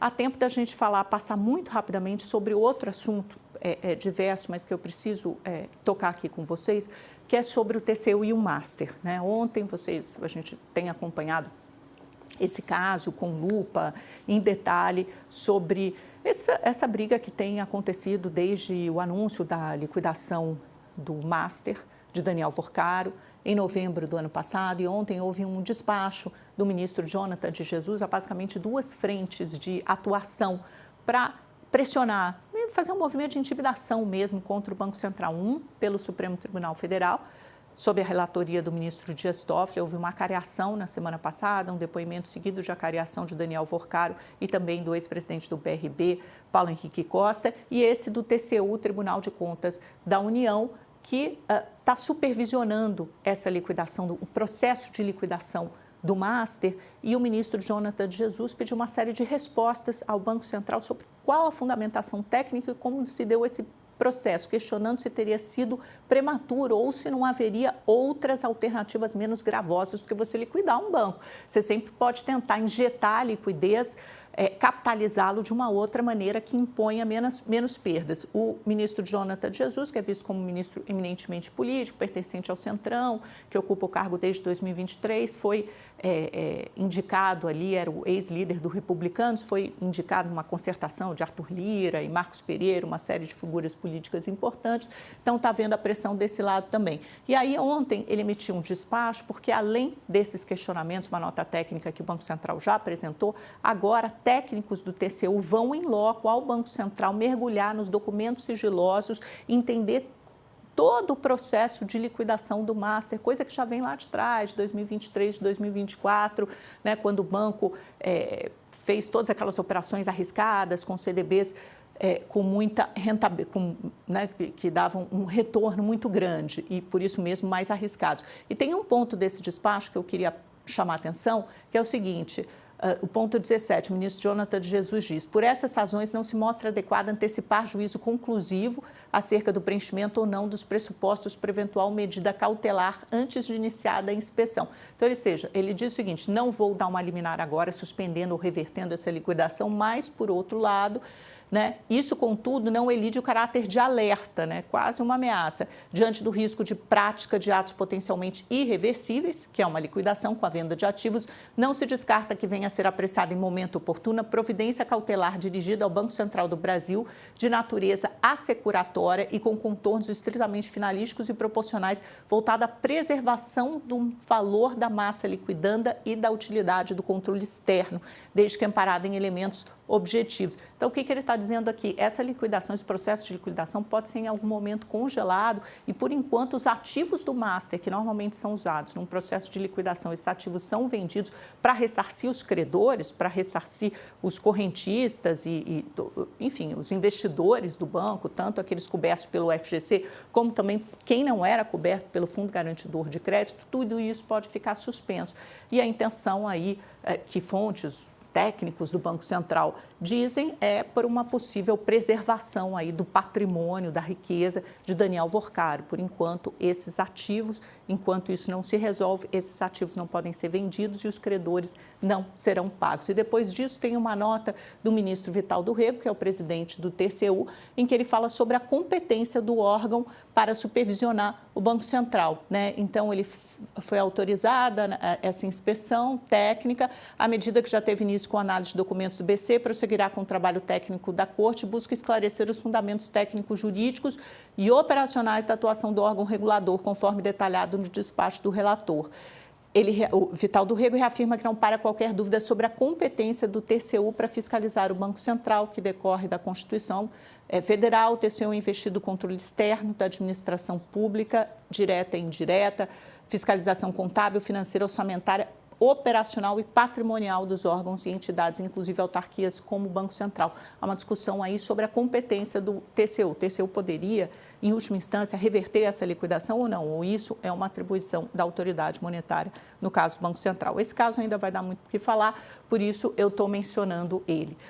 Há tempo da gente passar muito rapidamente sobre outro assunto diverso, mas que eu preciso tocar aqui com vocês, que é sobre o TCU e o Master, né? Ontem a gente tem acompanhado esse caso com lupa, em detalhe, sobre essa briga que tem acontecido desde o anúncio da liquidação do Master de Daniel Vorcaro, em novembro do ano passado, e ontem houve um despacho do ministro Jonathan de Jesus, a basicamente duas frentes de atuação para pressionar, fazer um movimento de intimidação mesmo contra o Banco Central. Pelo Supremo Tribunal Federal, sob a relatoria do ministro Dias Toffoli. Houve uma acariação na semana passada, um depoimento seguido de acariação de Daniel Vorcaro e também do ex-presidente do BRB, Paulo Henrique Costa, e esse do TCU, Tribunal de Contas da União, que está supervisionando essa liquidação, o processo de liquidação do Master, e o ministro Jonathan de Jesus pediu uma série de respostas ao Banco Central sobre qual a fundamentação técnica e como se deu esse processo, questionando se teria sido prematuro ou se não haveria outras alternativas menos gravosas do que você liquidar um banco. Você sempre pode tentar injetar a liquidez, capitalizá-lo de uma outra maneira que imponha menos perdas. O ministro Jonathan de Jesus, que é visto como ministro eminentemente político, pertencente ao Centrão, que ocupa o cargo desde 2023, foi indicado ali, era o ex-líder do Republicanos, foi indicado numa concertação de Arthur Lira e Marcos Pereira, uma série de figuras políticas importantes, então está vendo a pressão desse lado também. E aí ontem ele emitiu um despacho, porque além desses questionamentos, uma nota técnica que o Banco Central já apresentou, agora técnicos do TCU vão em loco ao Banco Central mergulhar nos documentos sigilosos, entender todo o processo de liquidação do Master, coisa que já vem lá de trás, de 2023, de 2024, né, quando o banco fez todas aquelas operações arriscadas com CDBs com muita rentabilidade, né, que davam um retorno muito grande e, por isso mesmo, mais arriscados. E tem um ponto desse despacho que eu queria chamar a atenção, que é o seguinte: o ponto 17, o ministro Jonathan de Jesus diz: por essas razões não se mostra adequado antecipar juízo conclusivo acerca do preenchimento ou não dos pressupostos para eventual medida cautelar antes de iniciada a inspeção. Então, ele diz o seguinte: não vou dar uma liminar agora, suspendendo ou revertendo essa liquidação, mas, por outro lado, né, isso, contudo, não elide o caráter de alerta, né, quase uma ameaça, diante do risco de prática de atos potencialmente irreversíveis, que é uma liquidação com a venda de ativos. Não se descarta que venha a ser apressada em momento oportuno providência cautelar dirigida ao Banco Central do Brasil, de natureza assecuratória e com contornos estritamente finalísticos e proporcionais, voltada à preservação do valor da massa liquidanda e da utilidade do controle externo, desde que amparada em elementos objetivos. Então, o que ele está dizendo aqui? Essa liquidação, esse processo de liquidação pode ser em algum momento congelado e, por enquanto, os ativos do Master, que normalmente são usados num processo de liquidação, esses ativos são vendidos para ressarcir os credores, para ressarcir os correntistas enfim, os investidores do banco, tanto aqueles cobertos pelo FGC, como também quem não era coberto pelo Fundo Garantidor de Crédito, tudo isso pode ficar suspenso. E a intenção aí que fontes técnicos do Banco Central dizem por uma possível preservação aí do patrimônio, da riqueza de Daniel Vorcaro. Por enquanto, esses ativos, enquanto isso não se resolve, esses ativos não podem ser vendidos e os credores não serão pagos. E depois disso tem uma nota do ministro Vital do Rego, que é o presidente do TCU, em que ele fala sobre a competência do órgão para supervisionar o Banco Central, né? Então, ele foi autorizada essa inspeção técnica, à medida que já teve início com a análise de documentos do BC, prosseguirá com o trabalho técnico da Corte e busca esclarecer os fundamentos técnicos, jurídicos e operacionais da atuação do órgão regulador, conforme detalhado no despacho do relator. O Vital do Rego reafirma que não para qualquer dúvida sobre a competência do TCU para fiscalizar o Banco Central, que decorre da Constituição Federal. O TCU é investido no controle externo da administração pública, direta e indireta, fiscalização contábil, financeira, orçamentária, operacional e patrimonial dos órgãos e entidades, inclusive autarquias como o Banco Central. Há uma discussão aí sobre a competência do TCU. O TCU poderia, em última instância, reverter essa liquidação ou não? Ou isso é uma atribuição da autoridade monetária, no caso do Banco Central? Esse caso ainda vai dar muito o que falar, por isso eu estou mencionando ele.